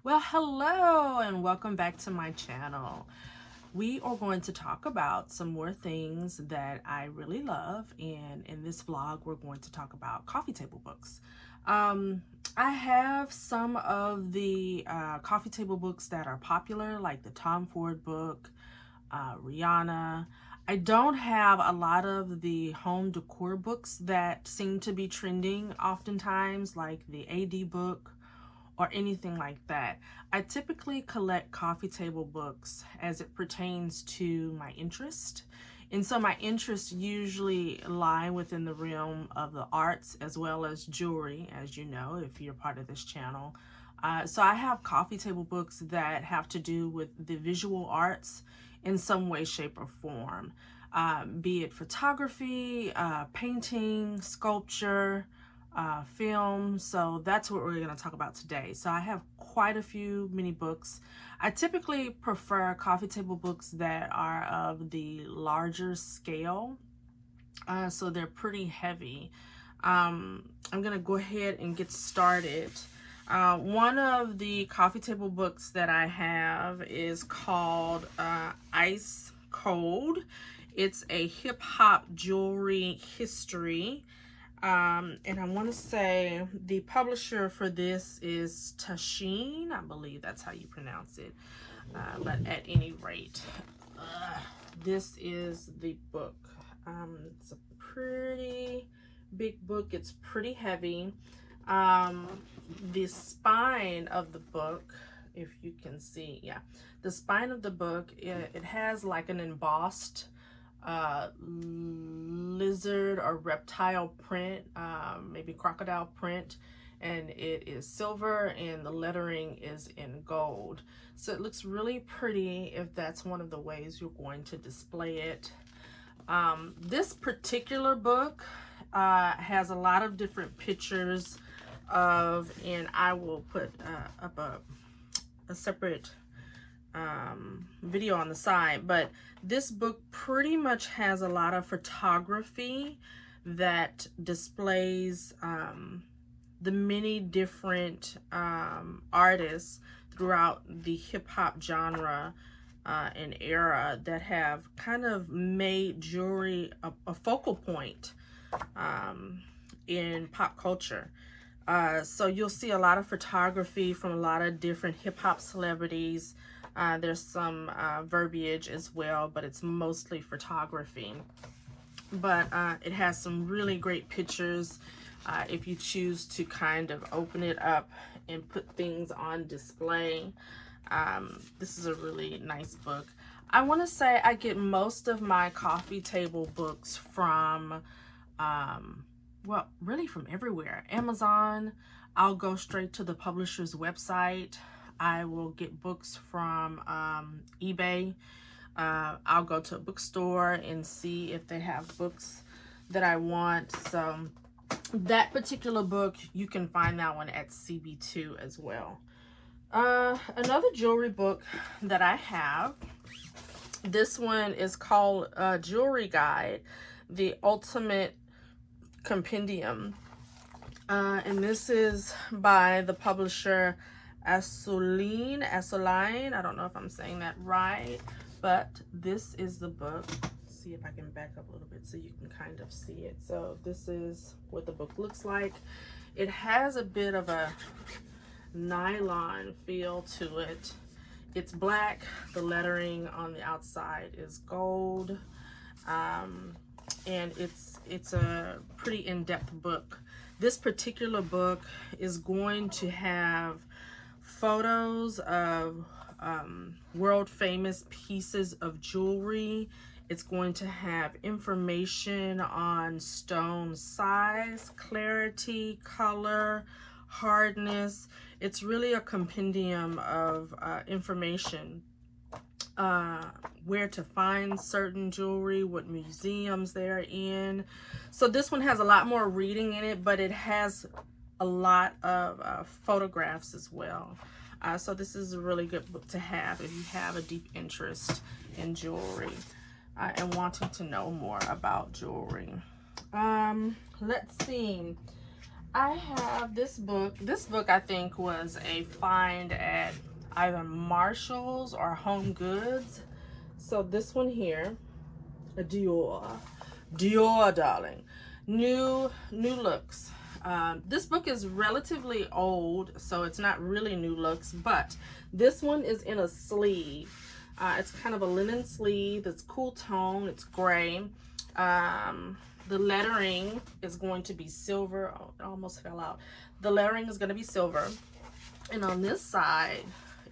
Well, hello and welcome back to my channel. We are going to talk about some more things that I really love, and in this vlog we're going to talk about coffee table books. I have some of the coffee table books that are popular, like the Tom Ford book, Rihanna. I don't have a lot of the home decor books that seem to be trending oftentimes, like the AD book or anything like that. I typically collect coffee table books as it pertains to my interest. And so my interests usually lie within the realm of the arts as well as jewelry, as you know, if you're part of this channel. So I have coffee table books that have to do with the visual arts in some way, shape, or form. Be it photography, painting, sculpture, film. So that's what we're going to talk about today. So I have quite a few mini books. I typically prefer coffee table books that are of the larger scale, so they're pretty heavy. I'm going to go ahead and get started. One of the coffee table books that I have is called Ice Cold. It's a hip hop jewelry history. And I want to say the publisher for this is Tashin. I believe that's how you pronounce it. But at any rate, this is the book. It's a pretty big book. It's pretty heavy. The spine of the book, if you can see, yeah, the spine of the book, it has like an embossed lizard or reptile print, maybe crocodile print, and it is silver and the lettering is in gold. So it looks really pretty if that's one of the ways you're going to display it. This particular book has a lot of different pictures of, and I will put up a separate video on the side, but this book pretty much has a lot of photography that displays the many different artists throughout the hip-hop genre and era that have kind of made jewelry a focal point in pop culture. So you'll see a lot of photography from a lot of different hip-hop celebrities. There's some verbiage as well, but it's mostly photography. But it has some really great pictures if you choose to kind of open it up and put things on display. This is a really nice book. I want to say I get most of my coffee table books from, well, really from everywhere. Amazon. I'll go straight to the publisher's website. I will get books from eBay. I'll go to a bookstore and see if they have books that I want. So that particular book, you can find that one at CB2 as well. Another jewelry book that I have, this one is called Jewelry Guide, the Ultimate Compendium. And this is by the publisher Assoline. I don't know if I'm saying that right, but this is the book. Let's see if I can back up a little bit so you can kind of see it. So this is what the book looks like. It has a bit of a nylon feel to it. It's black. The lettering on the outside is gold, and it's a pretty in-depth book. This particular book is going to have photos of world famous pieces of jewelry. It's going to have information on stone size, clarity, color, hardness. It's really a compendium of information, where to find certain jewelry, what museums they're in. So this one has a lot more reading in it, but it has a lot of photographs as well. So this is a really good book to have if you have a deep interest in jewelry and wanting to know more about jewelry. Let's see. I have this book. This book I think was a find at either Marshall's or Home Goods. So this one here, a Dior, darling, new looks. This book is relatively old, so it's not really new looks, but this one is in a sleeve. It's kind of a linen sleeve. It's cool tone. It's gray. The lettering is going to be silver. Oh, it almost fell out. The lettering is going to be silver. And on this side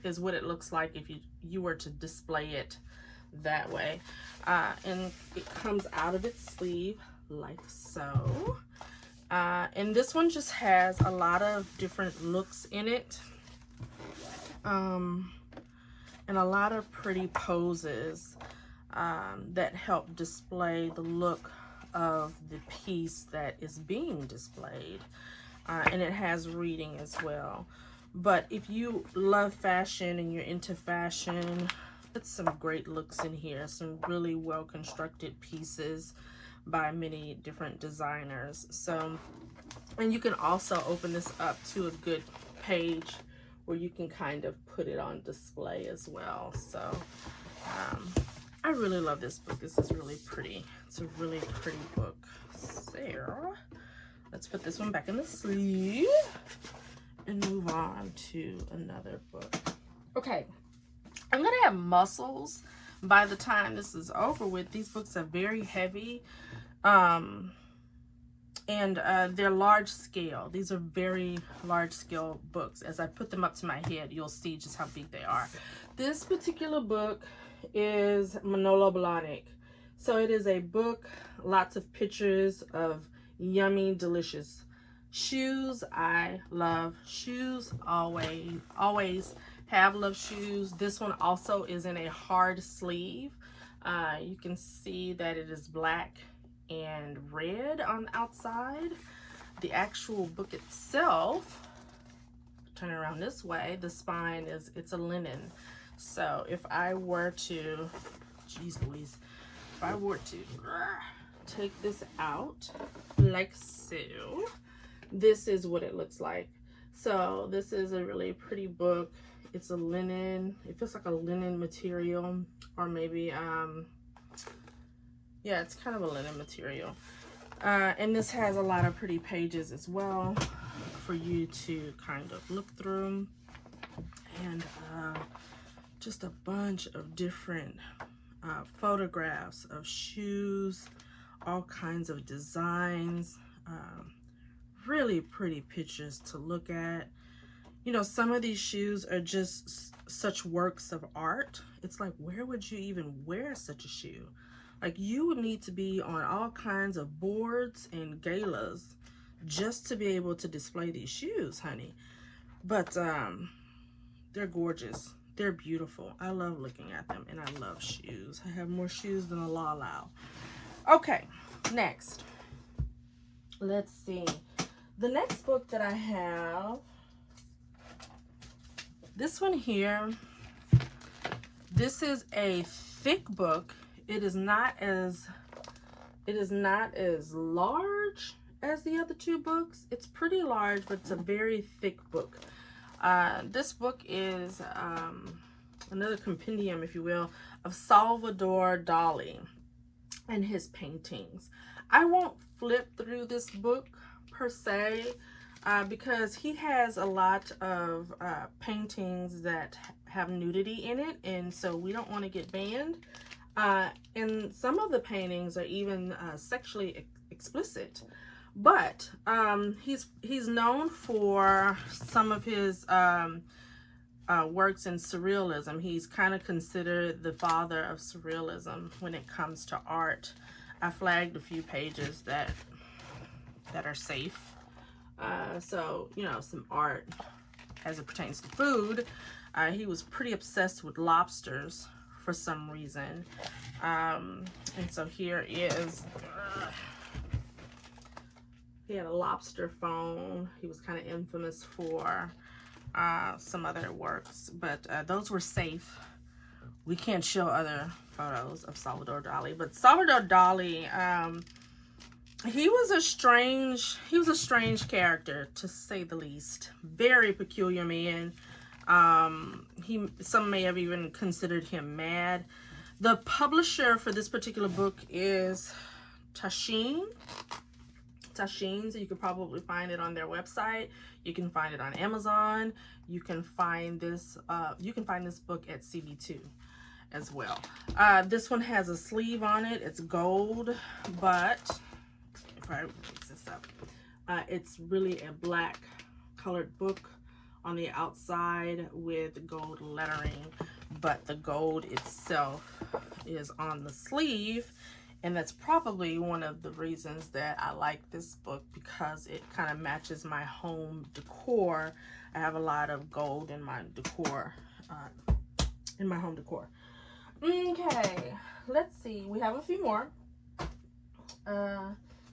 is what it looks like if you were to display it that way. And it comes out of its sleeve like so. And this one just has a lot of different looks in it. And a lot of pretty poses that help display the look of the piece that is being displayed. And it has reading as well. But if you love fashion and you're into fashion, it's some great looks in here. Some really well constructed pieces by many different designers. So, and you can also open this up to a good page where you can kind of put it on display as well. So I really love this book. This is really pretty. It's a really pretty book. So let's put this one back in the sleeve and move on to another book. Okay, I'm gonna have muscles by the time this is over with. These books are very heavy, and they're large scale. These are very large scale books. As I put them up to my head, you'll see just how big they are. This particular book is Manolo Blahnik. So it is a book, lots of pictures of yummy, delicious shoes. I love shoes, always have loved shoes. This one also is in a hard sleeve. You can see that it is black and red on the outside. The actual book itself, turn it around this way, the spine it's a linen. So if I were to, geez Louise, if I were to take this out like so, this is what it looks like. So this is a really pretty book. It's a linen, it feels like a linen material, or maybe, yeah, it's kind of a linen material. And this has a lot of pretty pages as well for you to kind of look through. And just a bunch of different photographs of shoes, all kinds of designs, really pretty pictures to look at. You know, some of these shoes are just such works of art. It's like, where would you even wear such a shoe? Like, you would need to be on all kinds of boards and galas just to be able to display these shoes, honey. But they're gorgeous. They're beautiful. I love looking at them, and I love shoes. I have more shoes than a Lala. Okay, next. Let's see. The next book that I have, this one here, this is a thick book. It is not as large as the other two books. It's pretty large, but it's a very thick book. This book is another compendium, if you will, of Salvador Dali and his paintings. I won't flip through this book per se, because he has a lot of paintings that have nudity in it, and so we don't want to get banned. And some of the paintings are even sexually explicit. But he's known for some of his works in surrealism. He's kind of considered the father of surrealism when it comes to art. I flagged a few pages that are safe. So, you know, some art as it pertains to food. He was pretty obsessed with lobsters for some reason. And so here is... he had a lobster phone. He was kind of infamous for some other works, but those were safe. We can't show other photos of Salvador Dali, but Salvador Dali he was a strange character, to say the least. Very peculiar man. Some may have even considered him mad. The publisher for this particular book is Taschine. So you could probably find it on their website. You can find it on Amazon. You can find this book at CB2 as well. This one has a sleeve on it. It's gold, but if I mix this up, it's really a black colored book on the outside with gold lettering, but the gold itself is on the sleeve. And that's probably one of the reasons that I like this book, because it kind of matches my home decor. I have a lot of gold in my decor, in my home decor. Okay, let's see. We have a few more.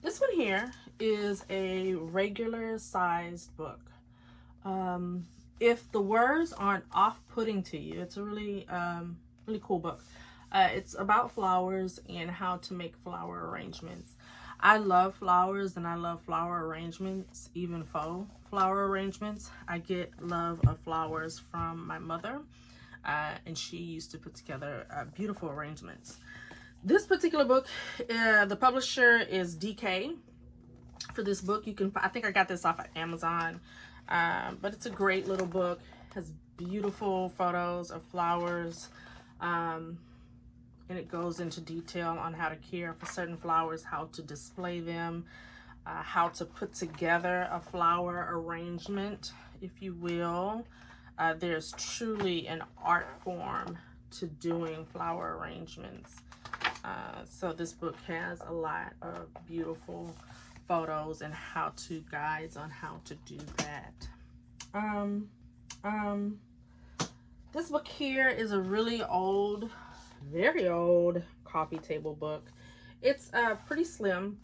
This one here is a regular sized book. If the words aren't off-putting to you, it's a really, really cool book. It's about flowers and how to make flower arrangements. I love flowers and I love flower arrangements, even faux flower arrangements. I get love of flowers from my mother, and she used to put together beautiful arrangements. This particular book, the publisher is DK. For this book, I think I got this off of Amazon, but it's a great little book. It has beautiful photos of flowers. And it goes into detail on how to care for certain flowers, how to display them, how to put together a flower arrangement, if you will. There's truly an art form to doing flower arrangements. So this book has a lot of beautiful photos and how-to guides on how to do that. This book here is a really old, very old coffee table book. It's pretty slim,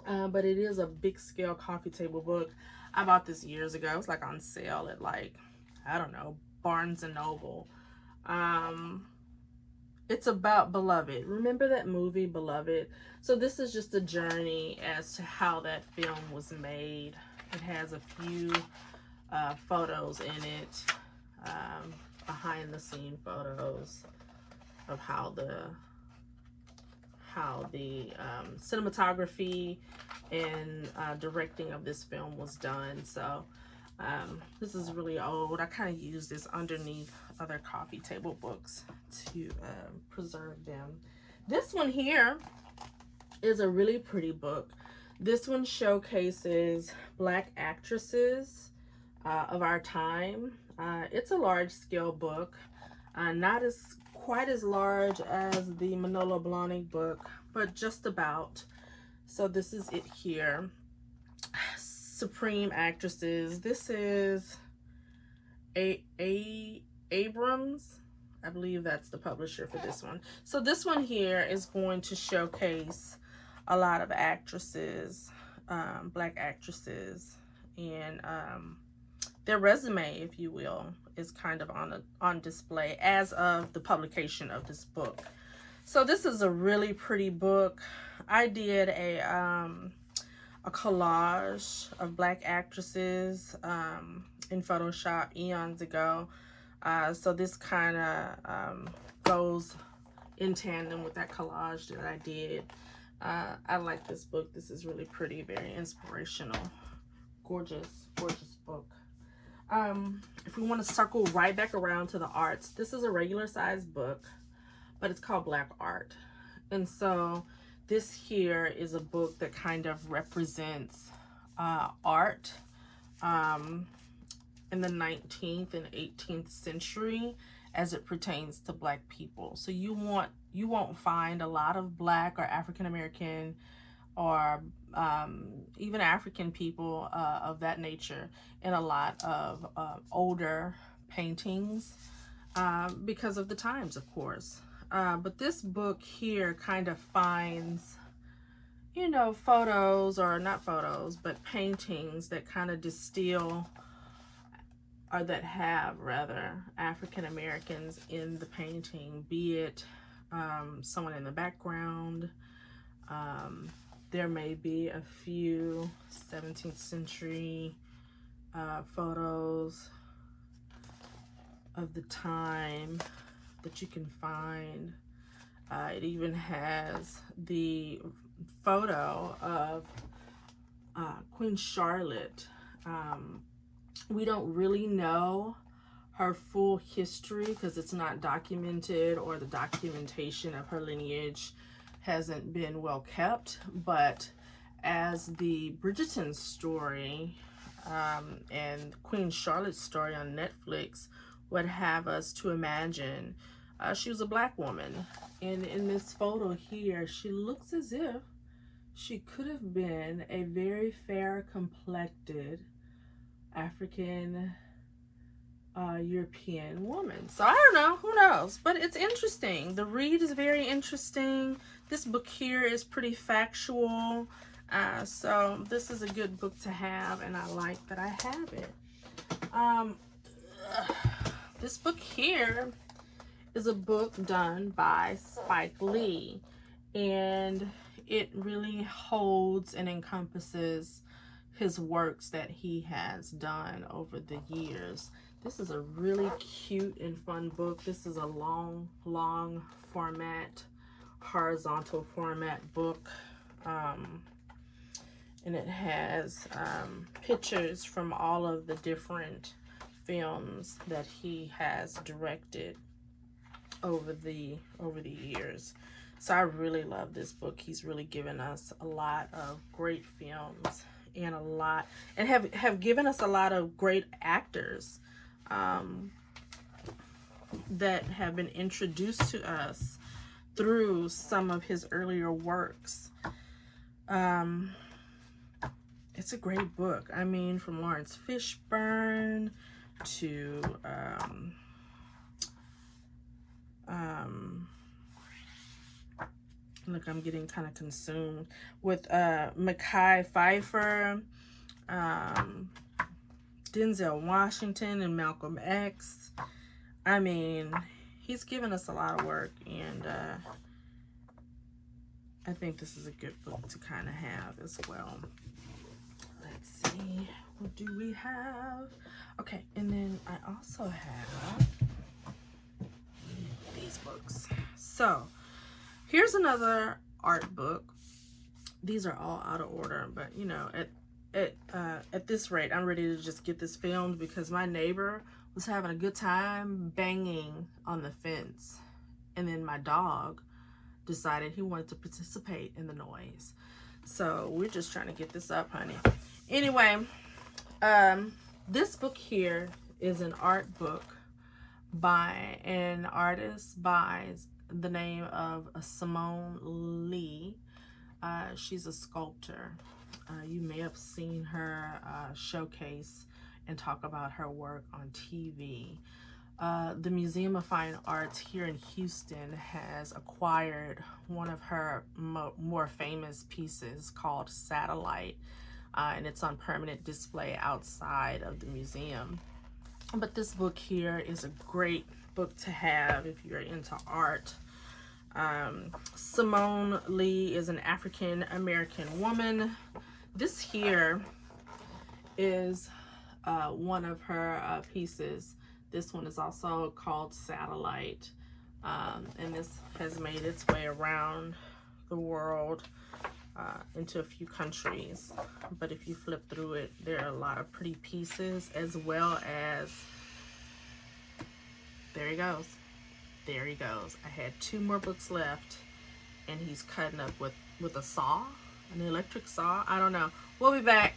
but it is a big scale coffee table book. I bought this years ago. It was like on sale at, like, I don't know, Barnes and Noble. It's about Beloved. Remember that movie Beloved? So this is just a journey as to how that film was made. It has a few photos in it, behind the scene photos of how the cinematography and directing of this film was done. So this is really old. I kind of use this underneath other coffee table books to preserve them. This one here is a really pretty book. This one showcases Black actresses of our time. It's a large scale book, not quite as large as the Manolo Blahnik book, but just about. So this is it here. Supreme actresses. This is Abrams. I believe that's the publisher for this one. So this one here is going to showcase a lot of actresses, Black actresses, and their resume, if you will, is kind of on display as of the publication of this book. So this is a really pretty book. I did a collage of Black actresses in Photoshop eons ago. So this kind of goes in tandem with that collage that I did. I like this book. This is really pretty, very inspirational. Gorgeous, gorgeous book. If we want to circle right back around to the arts, this is a regular sized book, but it's called Black Art. And so this here is a book that kind of represents art in the 19th and 18th century as it pertains to Black people. So you won't find a lot of Black or African American or even African people of that nature in a lot of older paintings because of the times, of course. But this book here kind of finds, you know, photos, or not photos, but paintings that kind of distill, or that have, rather, African Americans in the painting, be it someone in the background, there may be a few 17th century photos of the time that you can find. It even has the photo of Queen Charlotte. We don't really know her full history because it's not documented, or the documentation of her lineage hasn't been well kept. But as the Bridgerton story and Queen Charlotte's story on Netflix would have us to imagine, she was a black woman. And in this photo here, she looks as if she could have been a very fair complected African European woman. So I don't know, who knows, but it's interesting. The read is very interesting. This book here is pretty factual, so this is a good book to have, and I like that I have it. This book here is a book done by Spike Lee, and it really holds and encompasses his works that he has done over the years. This is a really cute and fun book. This is a long format, horizontal format book. And it has pictures from all of the different films that he has directed over the years. So I really love this book. He's really given us a lot of great films, and have given us a lot of great actors that have been introduced to us through some of his earlier works. It's a great book. I mean, from Lawrence Fishburne to look, I'm getting kind of consumed with Mekhi Phifer, Denzel Washington, and Malcolm X. I mean, he's given us a lot of work, and I think this is a good book to kind of have as well. Let's see, what do we have? Okay, and then I also have these books. So here's another art book. These are all out of order, but you know, at this rate, I'm ready to just get this filmed because my neighbor was having a good time banging on the fence, and then my dog decided he wanted to participate in the noise. So we're just trying to get this up, honey. Anyway, this book here is an art book by an artist by the name of Simone Lee. She's a sculptor. You may have seen her showcase and talk about her work on TV. The Museum of Fine Arts here in Houston has acquired one of her more famous pieces called Satellite, and it's on permanent display outside of the museum. But this book here is a great book to have if you're into art. Simone Lee is an African-American woman. This here is one of her pieces. This one is also called Satellite, and this has made its way around the world into a few countries. But if you flip through it, there are a lot of pretty pieces, as well as, there he goes. There he goes. I had 2 more books left, and he's cutting up with a saw, an electric saw. I don't know. We'll be back.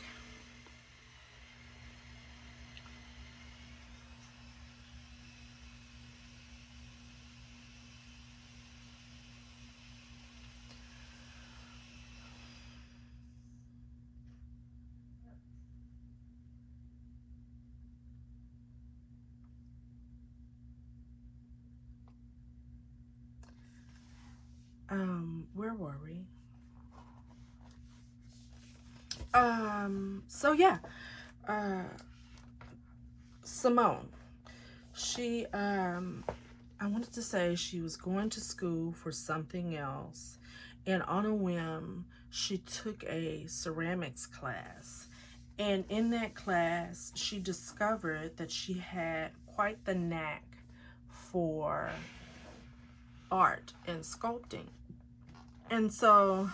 Where were we? So yeah, Simone, she, I wanted to say she was going to school for something else, and on a whim, she took a ceramics class. And in that class, she discovered that she had quite the knack for art and sculpting. And so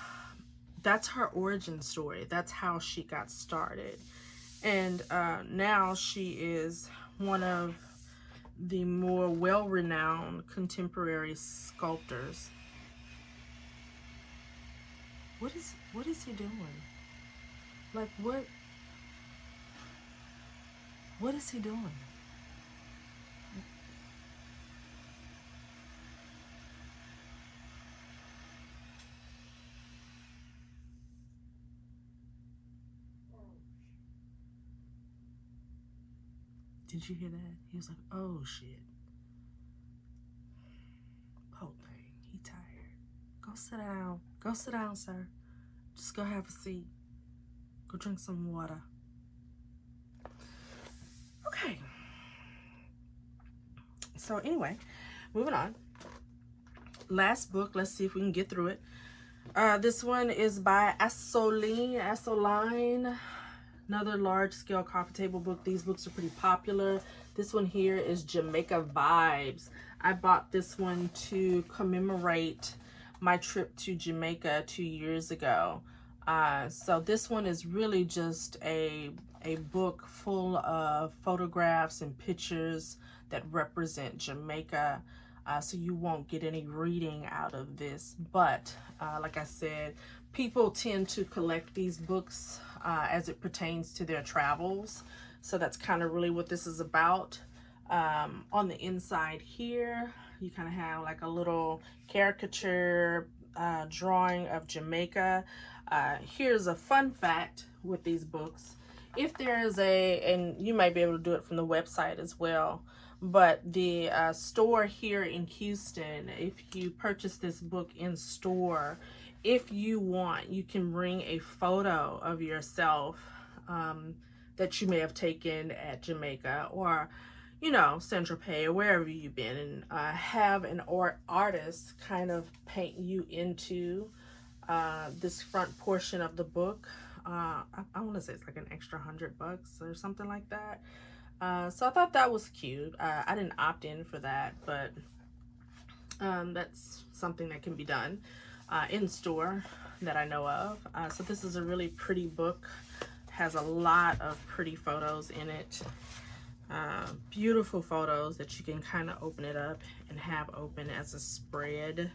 that's her origin story. That's how she got started. And now she is one of the more well-renowned contemporary sculptors. What is he doing? Like, what is he doing? Did you hear that? He was like, oh shit. Oh thing, he tired. Go sit down. Go sit down, sir. Just go have a seat. Go drink some water. Okay. So anyway, moving on. Last book. Let's see if we can get through it. This one is by Assoline. Another large-scale coffee table book. These books are pretty popular. This one here is Jamaica Vibes. I bought this one to commemorate my trip to Jamaica 2 years ago. So this one is really just a book full of photographs and pictures that represent Jamaica. So you won't get any reading out of this. But like I said, people tend to collect these books as it pertains to their travels. So that's kind of really what this is about. On the inside here, you kind of have like a little caricature drawing of Jamaica. Here's a fun fact with these books. If there is and you might be able to do it from the website as well, but the store here in Houston, if you purchase this book in store, if you want, you can bring a photo of yourself that you may have taken at Jamaica or, you know, Saint-Tropez or wherever you've been, and have an artist kind of paint you into this front portion of the book. I want to say it's like an extra $100 or something like that. So I thought that was cute. I didn't opt in for that, but that's something that can be done in store that I know of. So this is a really pretty book. Has a lot of pretty photos in it. Beautiful photos that you can kind of open it up and have open as a spread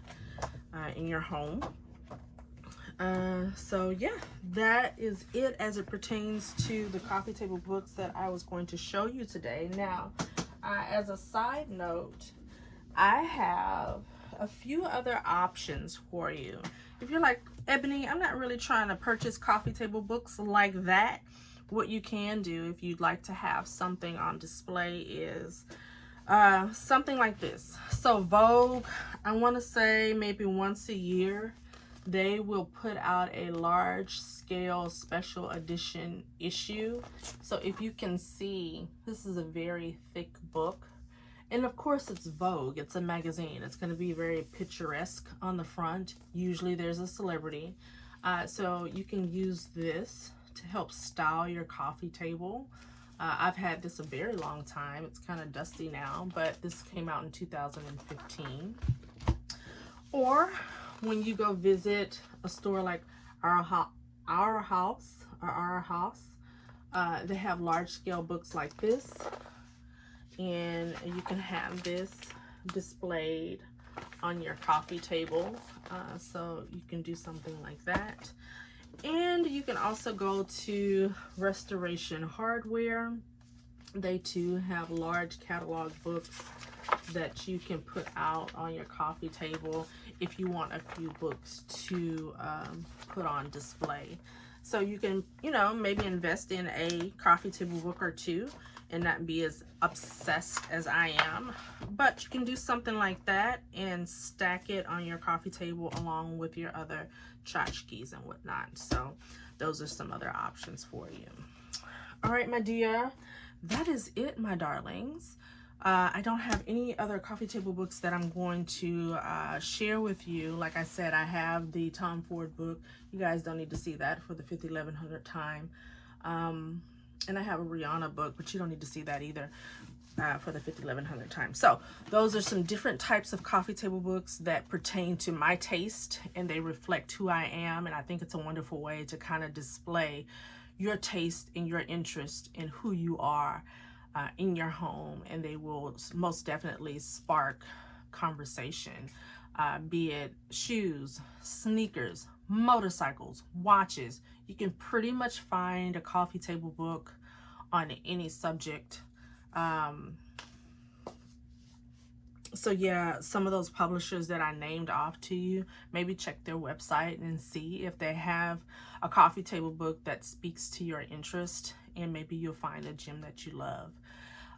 in your home. So yeah, that is it as it pertains to the coffee table books that I was going to show you today. Now, as a side note, I have a few other options for you. If you're like, Ebony, I'm not really trying to purchase coffee table books like that, what you can do if you'd like to have something on display is something like this. So Vogue, I want to say maybe once a year, they will put out a large scale special edition issue. So if you can see, this is a very thick book. And of course it's Vogue, it's a magazine. It's gonna be very picturesque on the front. Usually there's a celebrity. So you can use this to help style your coffee table. I've had this a very long time. It's kind of dusty now, but this came out in 2015. Or when you go visit a store like Our House, they have large scale books like this, and you can have this displayed on your coffee table. So you can do something like that. And you can also go to Restoration Hardware. They too have large catalog books that you can put out on your coffee table if you want a few books to put on display. So you can, you know, maybe invest in a coffee table book or two and not be as obsessed as I am. But you can do something like that and stack it on your coffee table along with your other tchotchkes and whatnot. So those are some other options for you. All right, my dear, that is it, my darlings. I don't have any other coffee table books that I'm going to share with you. Like I said, I have the Tom Ford book. You guys don't need to see that for the 1100th time. And I have a Rihanna book, but you don't need to see that either for the 1100th time. So those are some different types of coffee table books that pertain to my taste, and they reflect who I am. And I think it's a wonderful way to kind of display your taste and your interest in who you are in your home, and they will most definitely spark conversation, be it shoes, sneakers, motorcycles, watches. You can pretty much find a coffee table book on any subject. So yeah, some of those publishers that I named off to you, maybe check their website and see if they have a coffee table book that speaks to your interest, and maybe you'll find a gem that you love.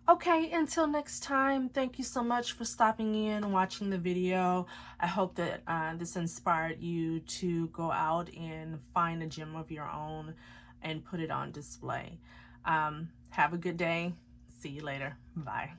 Okay, until next time, thank you so much for stopping in and watching the video. I hope that this inspired you to go out and find a gem of your own and put it on display. Have a good day. See you later. Bye.